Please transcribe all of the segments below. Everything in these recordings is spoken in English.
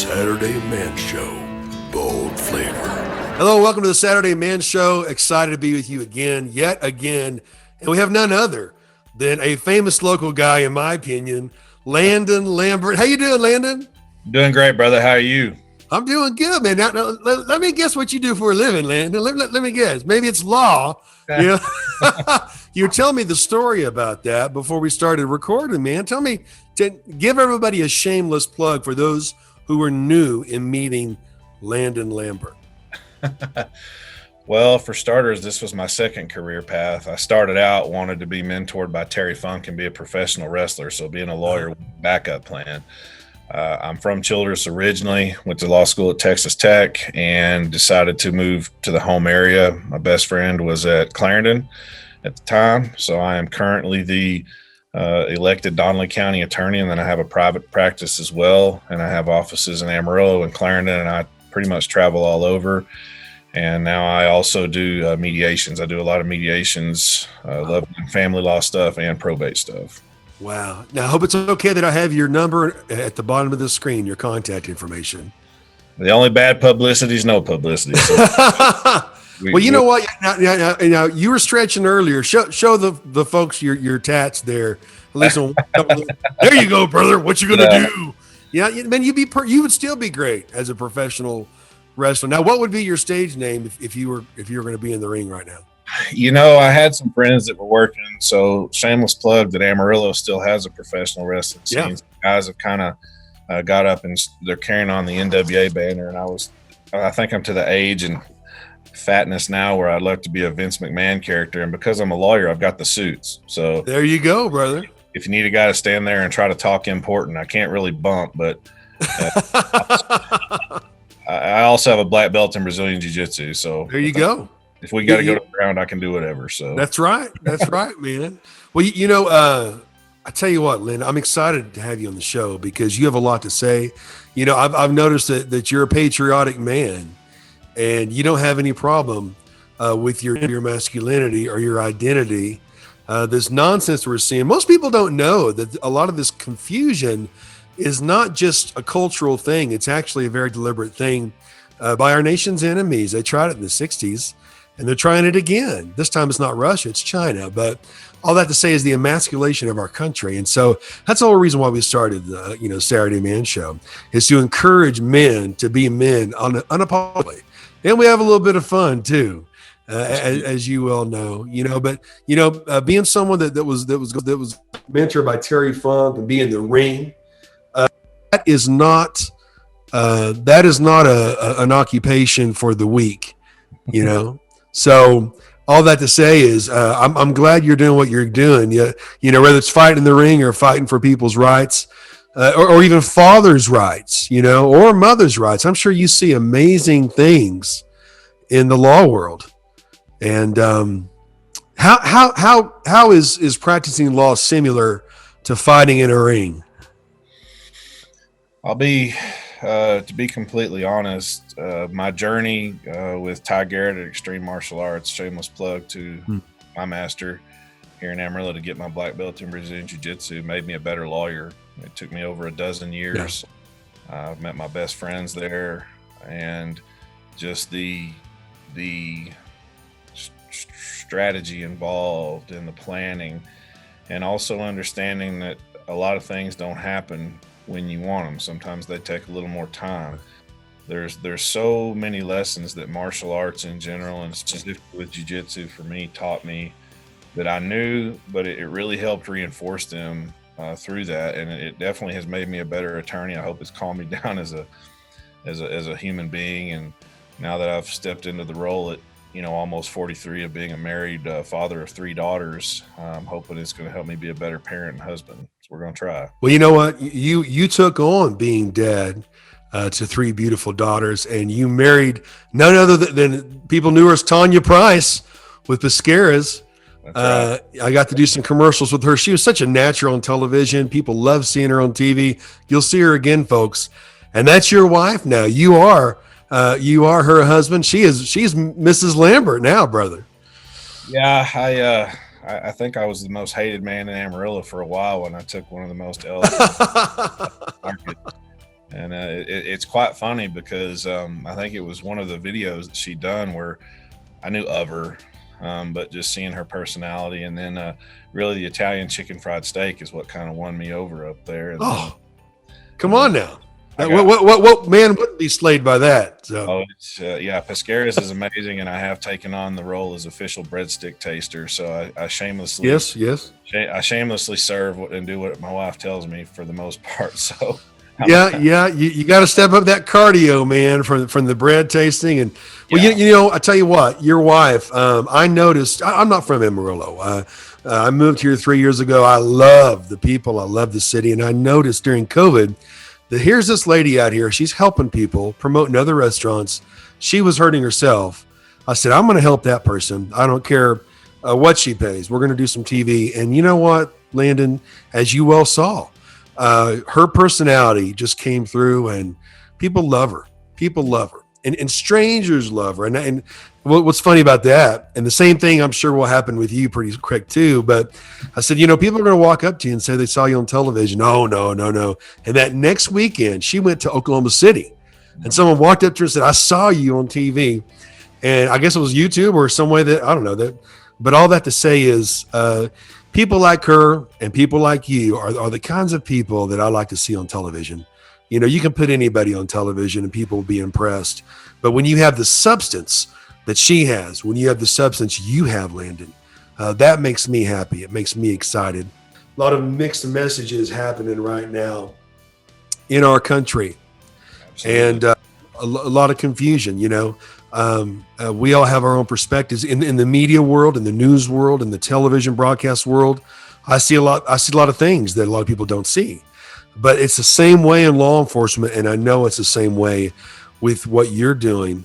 Saturday Man Show. Bold flavor. Hello, welcome to the Saturday Man Show. Excited to be with you yet again. And we have none other than a famous local guy, in my opinion, Landon Lambert. How you doing, Landon? Doing great, brother. How are you? I'm doing good, man. Now, let me guess what you do for a living, Landon. Let me guess. Maybe it's law. You know? You tell me the story about that before we started recording, man. Tell me, give everybody a shameless plug for those who are new in meeting Landon Lambert. Well, for starters, this was my second career path. I started out, wanted to be mentored by Terry Funk and be a professional wrestler. So being a lawyer was a backup plan. I'm from Childress originally, went to law school at Texas Tech and decided to move to the home area. My best friend was at Clarendon at the time. So I am currently the elected Donnelly County attorney, and then I have a private practice as well. And I have offices in Amarillo and Clarendon, and I pretty much travel all over. And now I also do mediations. I do a lot of mediations, love family law stuff and probate stuff. Wow. Now, I hope it's okay that I have your number at the bottom of the screen, your contact information. The only bad publicity is no publicity. So well, you know what? Now, you were stretching earlier. Show the folks your tats there. At least there you go, brother. What you gonna do? Yeah, man, you would still be great as a professional wrestler. Now, what would be your stage name if you were going to be in the ring right now? You know, I had some friends that were working, so shameless plug that Amarillo still has a professional wrestling scene. Yeah. Guys have kind of got up and they're carrying on the NWA banner, and I think I'm to the age and fatness now where I'd love to be a Vince McMahon character, and because I'm a lawyer, I've got the suits. So there you go, brother. If you need a guy to stand there and try to talk important, I can't really bump, but I also have a black belt in Brazilian Jiu-Jitsu. So there you go. If we got to go to the ground, I can do whatever. So that's right. That's right, man. Well, you know, I tell you what, Lynn, I'm excited to have you on the show because you have a lot to say. You know, I've noticed that you're a patriotic man and you don't have any problem with your masculinity or your identity. This nonsense we're seeing, most people don't know that a lot of this confusion is not just a cultural thing. It's actually a very deliberate thing by our nation's enemies. They tried it in the 60s. And they're trying it again. This time it's not Russia, it's China. But all that to say is the emasculation of our country. And so that's the whole reason why we started the Saturday Man Show, is to encourage men to be men unapologetically. And we have a little bit of fun too, as you well know. But being someone that was mentored by Terry Funk and be in the ring, that is not an occupation for the weak, So all that to say is I'm glad you're doing what you're doing. Whether it's fighting in the ring or fighting for people's rights or even fathers' rights, or mothers' rights. I'm sure you see amazing things in the law world. And how is practicing law similar to fighting in a ring? To be completely honest, my journey with Ty Garrett at Extreme Martial Arts, shameless plug to my master here in Amarillo to get my black belt in Brazilian Jiu-Jitsu, made me a better lawyer. It took me over a dozen years. Yeah. I've met my best friends there, and just the strategy involved in the planning, and also understanding that a lot of things don't happen when you want them. Sometimes they take a little more time. There's so many lessons that martial arts in general, and specifically with jiu-jitsu for me, taught me that I knew, but it really helped reinforce them through that. And it definitely has made me a better attorney. I hope it's calmed me down as a human being. And now that I've stepped into the role at almost 43 of being a married father of 3 daughters, I'm hoping it's going to help me be a better parent and husband. So we're going to try. Well, you know what? You took on being dad to 3 beautiful daughters, and you married none other than people knew her as Tanya Price with Pesqueras. Right. I got to do some commercials with her. She was such a natural on television. People love seeing her on TV. You'll see her again, folks. And that's your wife now. You are her husband. She's Mrs. Lambert now, brother. Yeah, I think I was the most hated man in Amarillo for a while when I took one of the most elegant market. And it's quite funny because I think it was one of the videos that she done where I knew of her, but just seeing her personality, and then really the Italian chicken fried steak is what kind of won me over up there. And then, Oh, come and then on now. I got What man wouldn't be slayed by that? So oh, it's yeah, Pescaris is amazing, and I have taken on the role as official breadstick taster. So I shamelessly, yes. I shamelessly serve and do what my wife tells me for the most part. So Yeah. You got to step up that cardio, man, from the bread tasting. And well, yeah, I tell you what, your wife. I noticed. I'm not from Amarillo. I moved here 3 years ago. I love the people. I love the city, and I noticed during COVID that here's this lady out here. She's helping people, promoting other restaurants. She was hurting herself. I said, I'm going to help that person. I don't care what she pays. We're going to do some TV. And you know what, Landon, as you well saw, her personality just came through, and people love her. People love her, and strangers love her. And what's funny about that, and the same thing I'm sure will happen with you pretty quick too. But I said, people are going to walk up to you and say they saw you on television. No. And that next weekend, she went to Oklahoma City, and someone walked up to her and said, I saw you on TV. And I guess it was YouTube or some way that I don't know that. But all that to say is, people like her and people like you are the kinds of people that I like to see on television. You can put anybody on television and people will be impressed. But when you have the substance that she has, when you have the substance you have, Landon, that makes me happy. It makes me excited. A lot of mixed messages happening right now in our country. absolutely. And a lot of confusion. We all have our own perspectives in the media world, in the news world, in the television broadcast world. I see a lot of things that a lot of people don't see, but it's the same way in law enforcement. And I know it's the same way with what you're doing,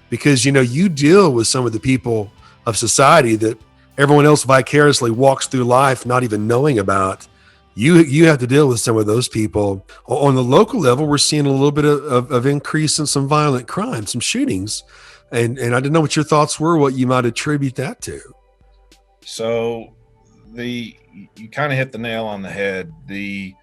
because, you deal with some of the people of society that everyone else vicariously walks through life, not even knowing about. You have to deal with some of those people. On the local level, we're seeing a little bit of increase in some violent crime, some shootings. And I didn't know what your thoughts were, what you might attribute that to. So you kind of hit the nail on the head. The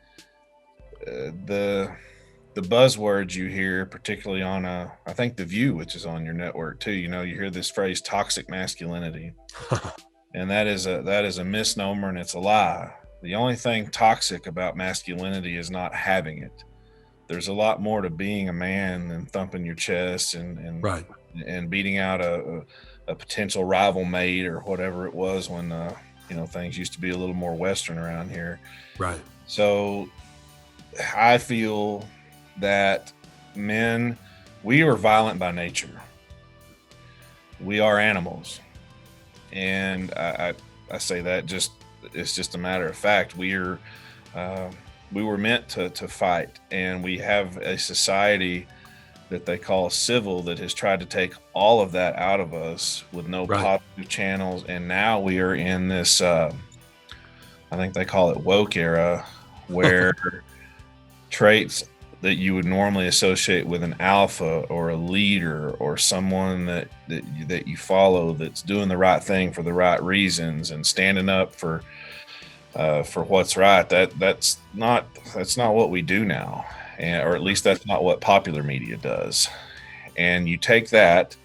buzzwords you hear, particularly on I think The View, which is on your network too. You hear this phrase toxic masculinity, and that is a misnomer, and it's a lie. The only thing toxic about masculinity is not having it. There's a lot more to being a man than thumping your chest and Right. and beating out a potential rival mate or whatever it was when things used to be a little more Western around here. Right. So I feel that men, we are violent by nature. We are animals, and I say that it's just a matter of fact. We were meant to fight, and we have a society that they call civil that has tried to take all of that out of us with no Right. positive channels. And now we are in this, I think they call it woke era, where traits that you would normally associate with an alpha or a leader or someone that you follow that's doing the right thing for the right reasons and standing up for what's right, that's not what we do now, or at least that's not what popular media does. And you take that,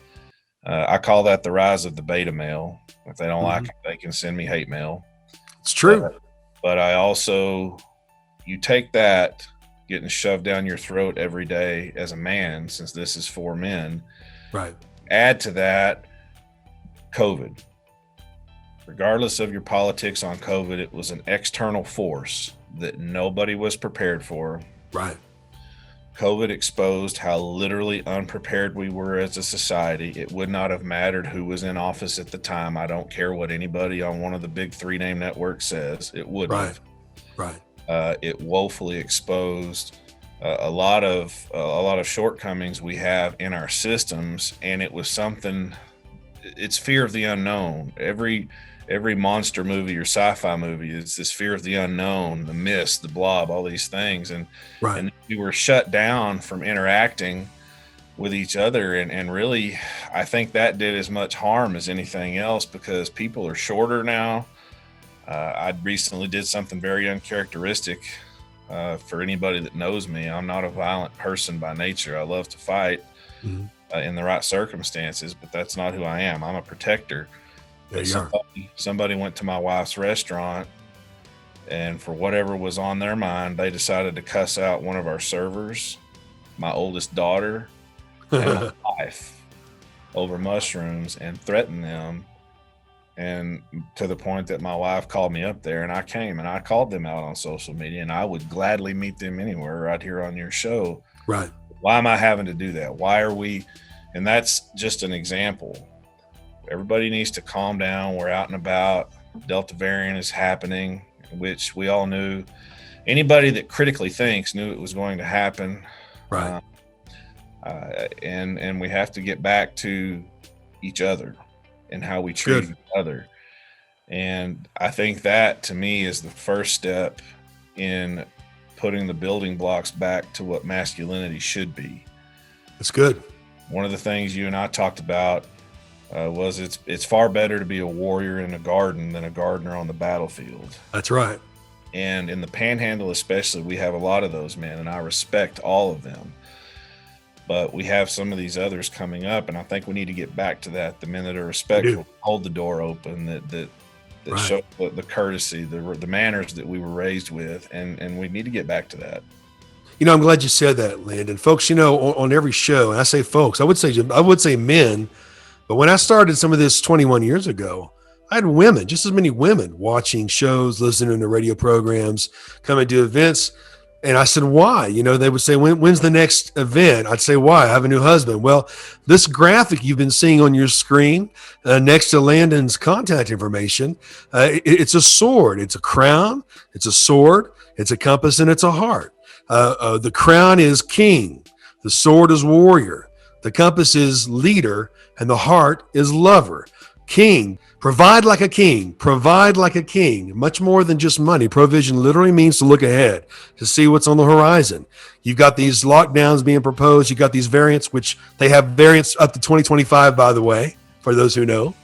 I call that the rise of the beta male. If they don't like it, they can send me hate mail. It's true. But I also, you take that getting shoved down your throat every day as a man, since this is for men. Right. Add to that COVID. Regardless of your politics on COVID, it was an external force that nobody was prepared for. Right. COVID exposed how literally unprepared we were as a society. It would not have mattered who was in office at the time. I don't care what anybody on one of the big 3-name networks says. It wouldn't have. Right. It woefully exposed a lot of shortcomings we have in our systems, and it was something. It's fear of the unknown. Every monster movie or sci-fi movie is this fear of the unknown, the mist, the blob, all these things, and we were shut down from interacting with each other, and really, I think that did as much harm as anything else, because people are shorter now. I recently did something very uncharacteristic. For anybody that knows me, I'm not a violent person by nature. I love to fight Mhm. in the right circumstances, but that's not who I am. I'm a protector. There But you are. somebody went to my wife's restaurant, and for whatever was on their mind, they decided to cuss out one of our servers, my oldest daughter, and my wife over mushrooms, and threaten them. And to the point that my wife called me up there, and I came and I called them out on social media, and I would gladly meet them anywhere right here on your show. Right. Why am I having to do that? Why are we? And that's just an example. Everybody needs to calm down. We're out and about. Delta variant is happening, which we all knew. Anybody that critically thinks knew it was going to happen. Right. And we have to get back to each other and how we treat each other. And I think that, to me, is the first step in putting the building blocks back to what masculinity should be. That's good. One of the things you and I talked about was it's far better to be a warrior in a garden than a gardener on the battlefield. That's right. And in the Panhandle especially, we have a lot of those men, and I respect all of them. But we have some of these others coming up, and I think we need to get back to that. The men that are respectful, hold the door open, that right. Show the courtesy, the manners that we were raised with, and we need to get back to that. You know, I'm glad you said that, Landon. Folks, you know, on every show, and I say folks, I would say men, but when I started some of this 21 years ago, I had women, just as many women, watching shows, listening to radio programs, coming to events. And I said, why? You know, they would say, when's the next event? I'd say, why? I have a new husband. Well, this graphic you've been seeing on your screen next to Landon's contact information, it's a sword. It's a crown. It's a sword. It's a compass, and it's a heart. The crown is king. The sword is warrior. The compass is leader. And the heart is lover. King. Provide like a king, provide like a king, much more than just money. Provision literally means to look ahead, to see what's on the horizon. You've got these lockdowns being proposed. You've got these variants, which they have variants up to 2025, by the way, for those who know.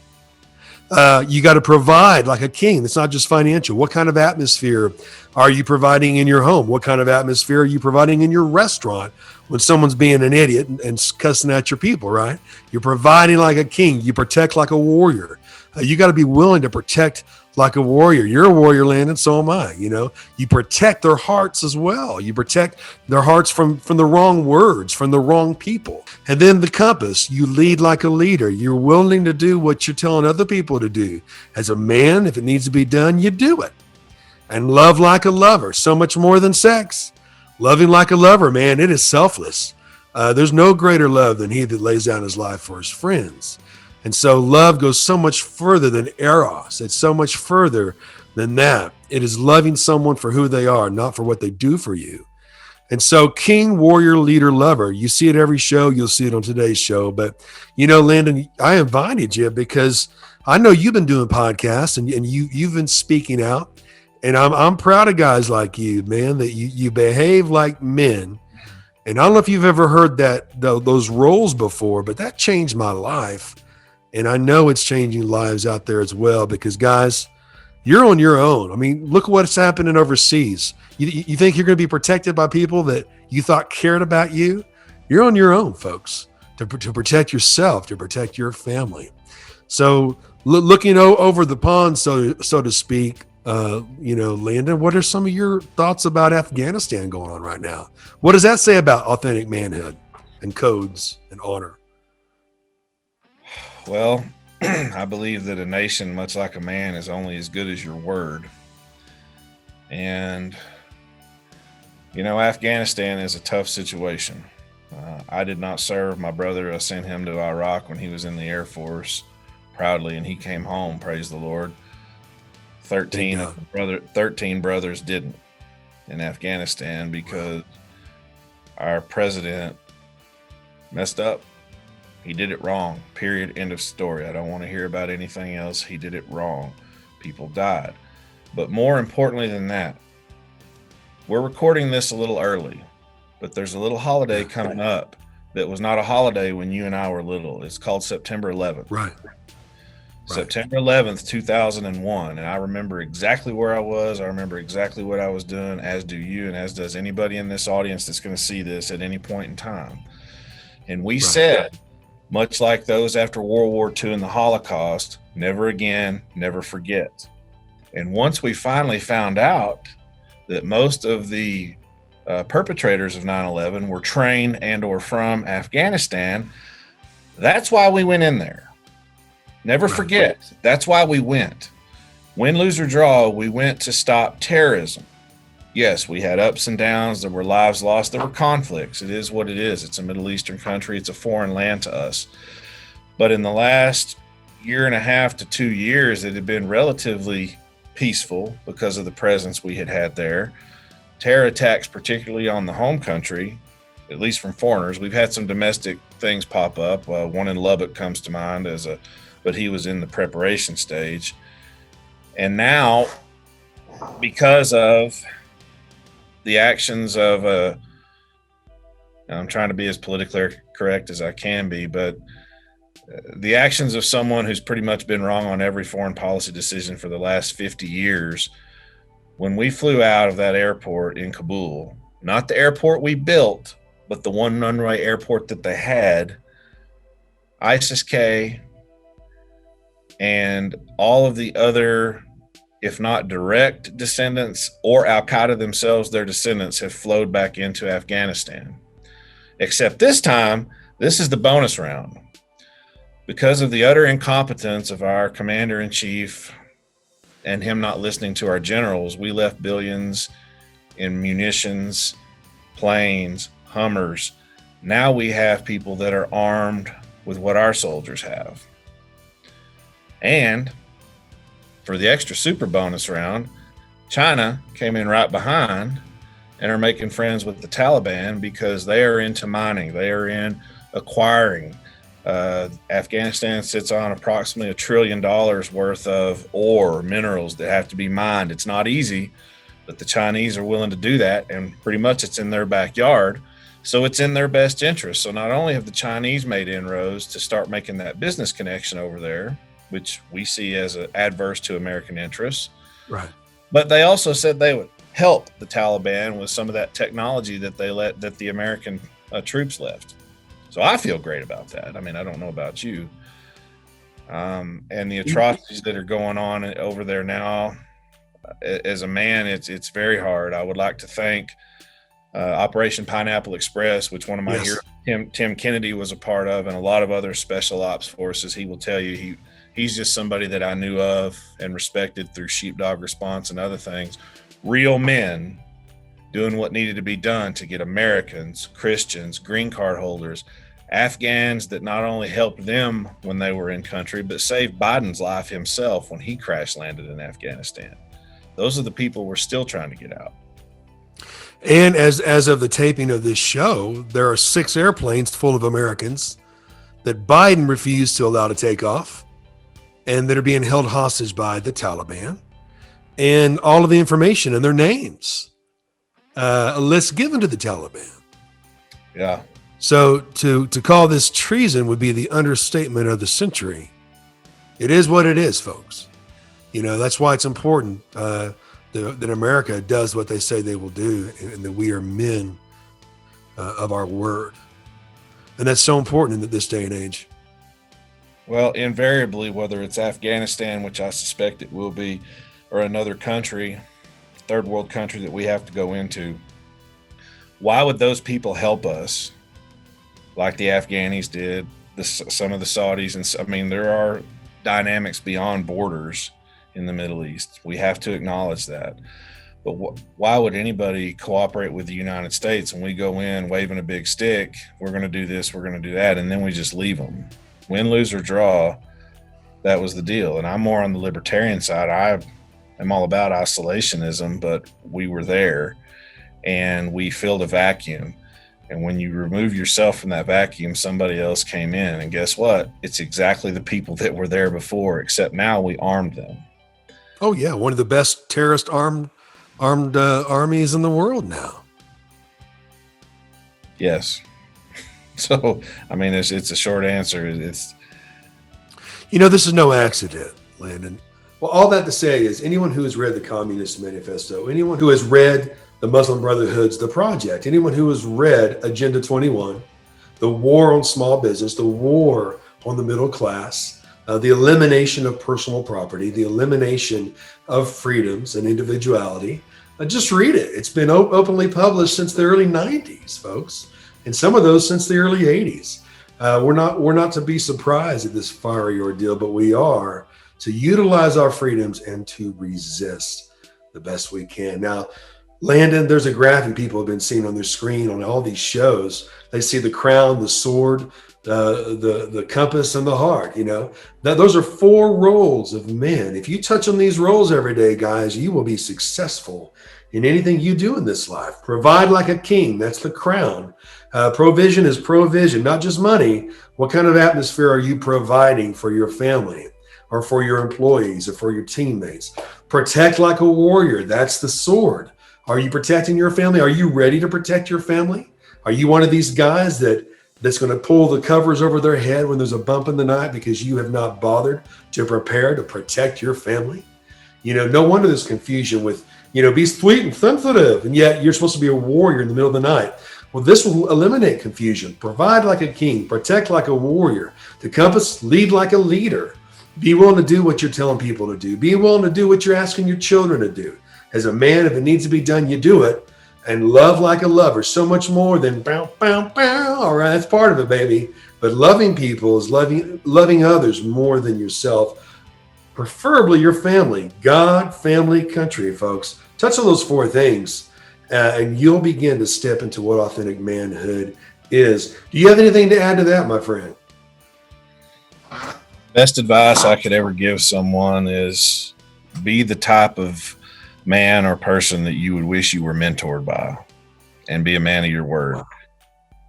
You got to provide like a king. It's not just financial. What kind of atmosphere are you providing in your home? What kind of atmosphere are you providing in your restaurant when someone's being an idiot and cussing at your people, right? You're providing like a king. You protect like a warrior. You got to be willing to protect like a warrior. You're a warrior, Landon. So am I. You know, you protect their hearts as well. You protect their hearts from the wrong words, from the wrong people. And then the compass, you lead like a leader. You're willing to do what you're telling other people to do. As a man, if it needs to be done, you do it. And love like a lover, so much more than sex. Loving like a lover, man, it is selfless. There's no greater love than he that lays down his life for his friends. And so love goes so much further than eros. It's so much further than that. It is loving someone for who they are, not for what they do for you. And so king, warrior, leader, lover, you see it every show. You'll see it on today's show. But, you know, Landon, I invited you because I know you've been doing podcasts and you've been speaking out. And I'm proud of guys like you, man, that you behave like men. And I don't know if you've ever heard those roles before, but that changed my life. And I know it's changing lives out there as well, because guys, you're on your own. I mean, look at what's happening overseas. You think you're going to be protected by people that you thought cared about you? You're on your own, folks, to protect yourself, to protect your family. So looking over the pond, so to speak, you know, Landon, what are some of your thoughts about Afghanistan going on right now? What does that say about authentic manhood and codes and honor? Well, I believe that a nation, much like a man, is only as good as your word. And, you know, Afghanistan is a tough situation. I did not serve. My brother, I sent him to Iraq when he was in the Air Force proudly, and he came home, praise the Lord. 13 brothers didn't in Afghanistan because our president messed up. He did it wrong, period, end of story. I don't want to hear about anything else. He did it wrong. People died. But more importantly than that, we're recording this a little early, but there's a little holiday coming up that was not a holiday when you and I were little. It's called September 11th. Right. Right. September 11th, 2001. And I remember exactly where I was. I remember exactly what I was doing, as do you, and as does anybody in this audience that's going to see this at any point in time. And we said, much like those after World War II and the Holocaust, never again, never forget. And once we finally found out that most of the perpetrators of 9/11 were trained and or from Afghanistan, that's why we went in there. Never forget, that's why we went. Win, lose, or draw, we went to stop terrorism. Yes, we had ups and downs. There were lives lost. There were conflicts. It is what it is. It's a Middle Eastern country. It's a foreign land to us. But in the last year and a half to 2 years, it had been relatively peaceful because of the presence we had there. Terror attacks, particularly on the home country, at least from foreigners. We've had some domestic things pop up. One in Lubbock comes to mind but he was in the preparation stage. And now, because of the actions of I'm trying to be as politically correct as I can be, but the actions of someone who's pretty much been wrong on every foreign policy decision for the last 50 years, when we flew out of that airport in Kabul, not the airport we built, but the one runway airport that they had, ISIS-K and all of the other, if not direct descendants or Al-Qaeda themselves, their descendants have flowed back into Afghanistan. Except this time, this is the bonus round. Because of the utter incompetence of our commander-in-chief and him not listening to our generals, we left billions in munitions, planes, Hummers. Now we have people that are armed with what our soldiers have. And for the extra super bonus round, China came in right behind and are making friends with the Taliban because they are into mining. They are in acquiring. Afghanistan sits on approximately $1 trillion worth of ore, minerals that have to be mined. It's not easy, but the Chinese are willing to do that, and pretty much it's in their backyard. So it's in their best interest. So not only have the Chinese made inroads to start making that business connection over there, which we see as adverse to American interests, right? But they also said they would help the Taliban with some of that technology that the American troops left. So I feel great about that. I mean, I don't know about you. And the atrocities that are going on over there now, as a man, it's very hard. I would like to thank Operation Pineapple Express, which one of my heroes, Tim Kennedy, was a part of, and a lot of other special ops forces. He will tell you he's just somebody that I knew of and respected through sheepdog response and other things. Real men doing what needed to be done to get Americans, Christians, green card holders, Afghans that not only helped them when they were in country, but saved Biden's life himself when he crash landed in Afghanistan. Those are the people we're still trying to get out. And as of the taping of this show, there are 6 airplanes full of Americans that Biden refused to allow to take off and that are being held hostage by the Taliban, and all of the information and their names, a list given to the Taliban. Yeah. So to call this treason would be the understatement of the century. It is what it is, folks. You know, that's why it's important that America does what they say they will do, and that we are men of our word. And that's so important in this day and age. Well, invariably, whether it's Afghanistan, which I suspect it will be, or another country, third world country that we have to go into, why would those people help us like the Afghanis did, some of the Saudis? And I mean, there are dynamics beyond borders in the Middle East. We have to acknowledge that. But why would anybody cooperate with the United States when we go in waving a big stick? We're going to do this, we're going to do that, and then we just leave them. Win, lose, or draw, that was the deal. And I'm more on the libertarian side. I am all about isolationism, but we were there and we filled a vacuum. And when you remove yourself from that vacuum, somebody else came in. And guess what? It's exactly the people that were there before, except now we armed them. Oh, yeah. One of the best terrorist armed armies in the world now. Yes. So, I mean, it's a short answer. This is no accident, Landon. Well, all that to say is anyone who has read the Communist Manifesto, anyone who has read the Muslim Brotherhood's The Project, anyone who has read Agenda 21, the war on small business, the war on the middle class, the elimination of personal property, the elimination of freedoms and individuality, just read it. It's been openly published since the early 90s, folks, and some of those since the early 80s. We're not to be surprised at this fiery ordeal, but we are to utilize our freedoms and to resist the best we can. Now, Landon, there's a graphic people have been seeing on their screen on all these shows. They see the crown, the sword, the compass, and the heart. Those are 4 roles of men. If you touch on these roles every day, guys, you will be successful in anything you do in this life. Provide like a king. That's the crown. Provision is provision, not just money. What kind of atmosphere are you providing for your family or for your employees or for your teammates? Protect like a warrior. That's the sword. Are you protecting your family? Are you ready to protect your family? Are you one of these guys that's going to pull the covers over their head when there's a bump in the night because you have not bothered to prepare to protect your family? No wonder there's confusion with, be sweet and sensitive, and yet you're supposed to be a warrior in the middle of the night. Well, this will eliminate confusion. Provide like a king, protect like a warrior. The compass, lead like a leader. Be willing to do what you're telling people to do. Be willing to do what you're asking your children to do. As a man, if it needs to be done, you do it. And love like a lover, so much more than bow, bow, bow. All right, that's part of it, baby. But loving people is loving others more than yourself, preferably your family. God, family, country, folks. Touch on those 4 things, and you'll begin to step into what authentic manhood is. Do you have anything to add to that, my friend? Best advice I could ever give someone is be the type of man or person that you would wish you were mentored by, and be a man of your word.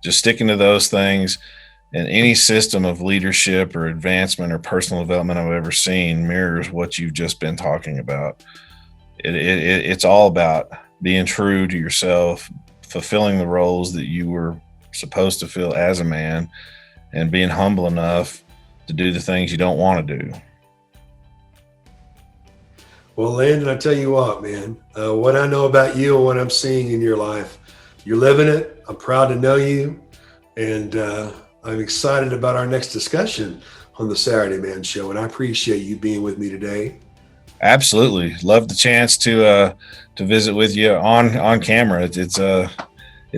Just sticking to those things, and any system of leadership or advancement or personal development I've ever seen mirrors what you've just been talking about. It's all about being true to yourself, fulfilling the roles that you were supposed to fill as a man, and being humble enough to do the things you don't want to do. Well, Landon, I tell you what, man, what I know about you and what I'm seeing in your life, you're living it. I'm proud to know you. And I'm excited about our next discussion on the Saturday Man Show. And I appreciate you being with me today. Absolutely. Love the chance to visit with you on camera. It's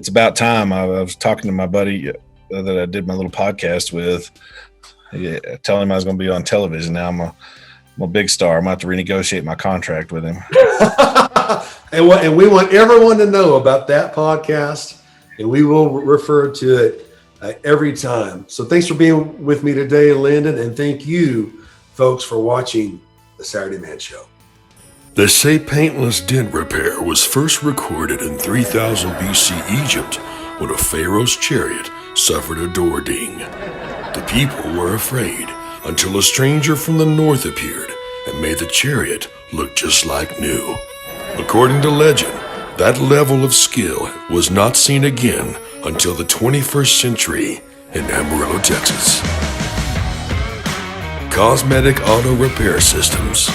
about time. I was talking to my buddy that I did my little podcast with, telling him I was going to be on television. Now I'm a big star. I'm about to renegotiate my contract with him. and we want everyone to know about that podcast, and we will refer to it every time. So thanks for being with me today, Landon, and thank you, folks, for watching the Saturday Man Show. They say paintless dent repair was first recorded in 3000 BC Egypt when a pharaoh's chariot suffered a door ding. The people were afraid until a stranger from the north appeared and made the chariot look just like new. According to legend, that level of skill was not seen again until the 21st century in Amarillo, Texas. Cosmetic Auto Repair Systems,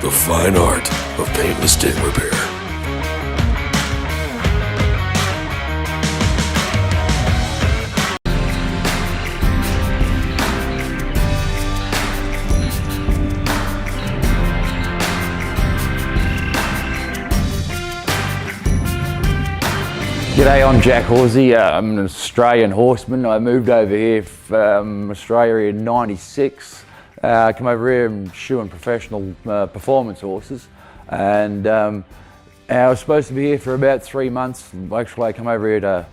the fine art of paintless dent repair. G'day, I'm Jack Horsey. I'm an Australian horseman. I moved over here from Australia in '96. I come over here and shoeing professional performance horses, and I was supposed to be here for about 3 months. Actually, I come over here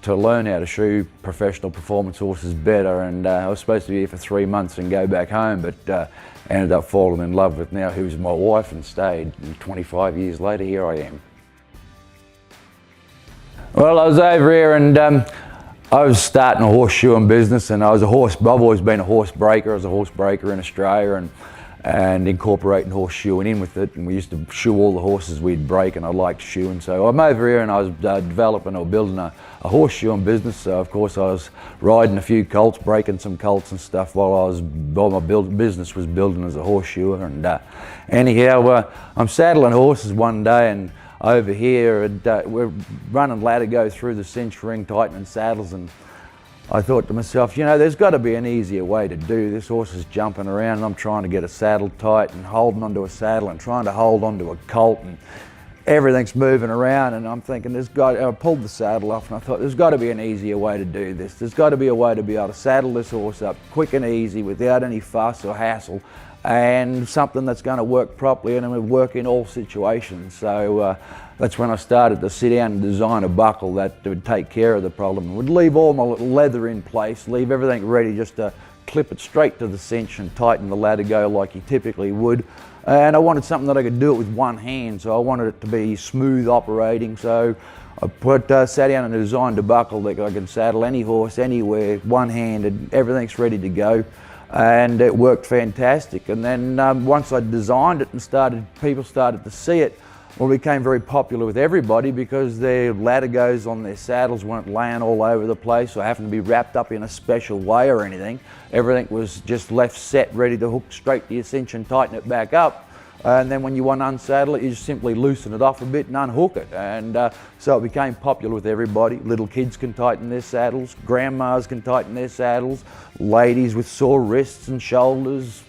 to learn how to shoe professional performance horses better, and I was supposed to be here for 3 months and go back home, but ended up falling in love with now who's my wife and stayed. And 25 years later, here I am. Well, I was over here and I was starting a horseshoeing business, and I've always been a horse breaker. I was a horse breaker in Australia, and and incorporating horseshoeing in with it. And we used to shoe all the horses we'd break, and I liked shoeing. So I'm over here and I was developing or building a horseshoeing business. So of course I was riding a few colts, breaking some colts and stuff while my business was building as a horseshoer. And anyhow, I'm saddling horses one day, and over here we're running ladder go through the cinch ring, tightening saddles, and I thought to myself, you know, there's got to be an easier way to do this. Horse is jumping around and I'm trying to get a saddle tight and holding onto a saddle and trying to hold onto a colt, and everything's moving around, and I'm thinking I pulled the saddle off and I thought there's got to be an easier way to do this. There's got to be a way to be able to saddle this horse up quick and easy without any fuss or hassle, and something that's going to work properly and it would work in all situations. So that's when I started to sit down and design a buckle that would take care of the problem. It would leave all my leather in place, leave everything ready just to clip it straight to the cinch and tighten the ladder go like you typically would. And I wanted something that I could do it with one hand, so I wanted it to be smooth operating. So I sat down and designed a buckle that I can saddle any horse anywhere, one-handed, everything's ready to go. And it worked fantastic. And then once I designed it and people started to see it, well, it became very popular with everybody because their ladder goes on their saddles weren't laying all over the place or having to be wrapped up in a special way or anything. Everything was just left set, ready to hook straight to your cinch and tighten it back up. And then when you want to unsaddle it, you just simply loosen it off a bit and unhook it. And so it became popular with everybody. Little kids can tighten their saddles, grandmas can tighten their saddles, ladies with sore wrists and shoulders,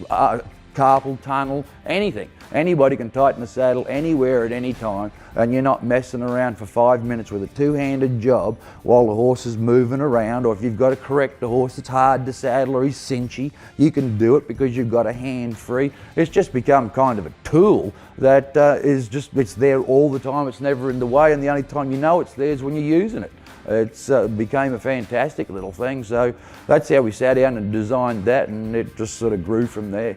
carpal tunnel, anything. Anybody can tighten a saddle anywhere at any time, and you're not messing around for 5 minutes with a two-handed job while the horse is moving around, or if you've got to correct the horse that's hard to saddle or he's cinchy, you can do it because you've got a hand free. It's just become kind of a tool that it's there all the time, it's never in the way, and the only time you know it's there is when you're using it. It's became a fantastic little thing, so that's how we sat down and designed that, and it just sort of grew from there.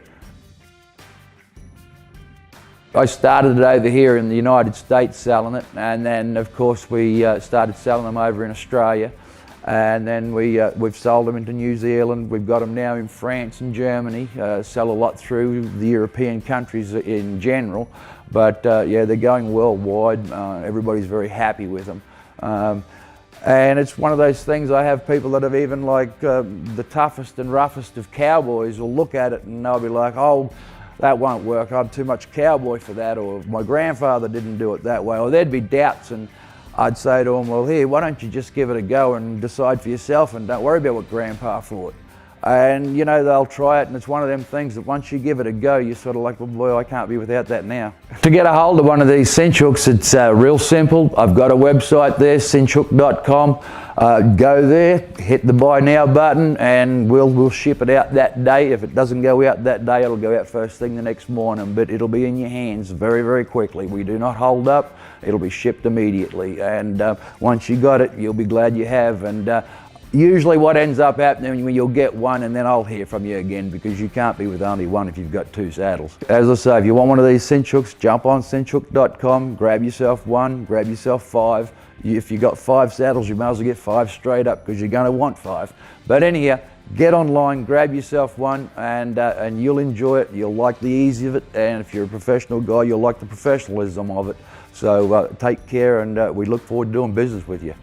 I started it over here in the United States selling it, and then of course we started selling them over in Australia, and then we've sold them into New Zealand. We've got them now in France and Germany, sell a lot through the European countries in general, but yeah, they're going worldwide. Everybody's very happy with them. And it's one of those things, I have people that have even like the toughest and roughest of cowboys will look at it and they'll be like, oh, that won't work, I'm too much cowboy for that, or my grandfather didn't do it that way, or there'd be doubts, and I'd say to them, well, here, why don't you just give it a go and decide for yourself and don't worry about what Grandpa thought. And you know, they'll try it, and it's one of them things that once you give it a go, you're sort of like, well, boy, I can't be without that now. To get a hold of one of these cinch hooks, it's real simple. I've got a website there, cinchhook.com. Go there, hit the buy now button, and we'll ship it out that day. If it doesn't go out that day, it'll go out first thing the next morning, but it'll be in your hands very, very quickly. We do not hold up. It'll be shipped immediately, and once you got it, you'll be glad you have. And usually what ends up happening when you'll get one, and then I'll hear from you again, because you can't be with only one if you've got two saddles. As I say, if you want one of these cinch hooks, jump on cinchhook.com, grab yourself one, grab yourself five. If you've got 5 saddles, you might as well get 5 straight up, because you're going to want 5. But anyhow, get online, grab yourself one, and you'll enjoy it. You'll like the ease of it, and if you're a professional guy, you'll like the professionalism of it. So take care, and we look forward to doing business with you.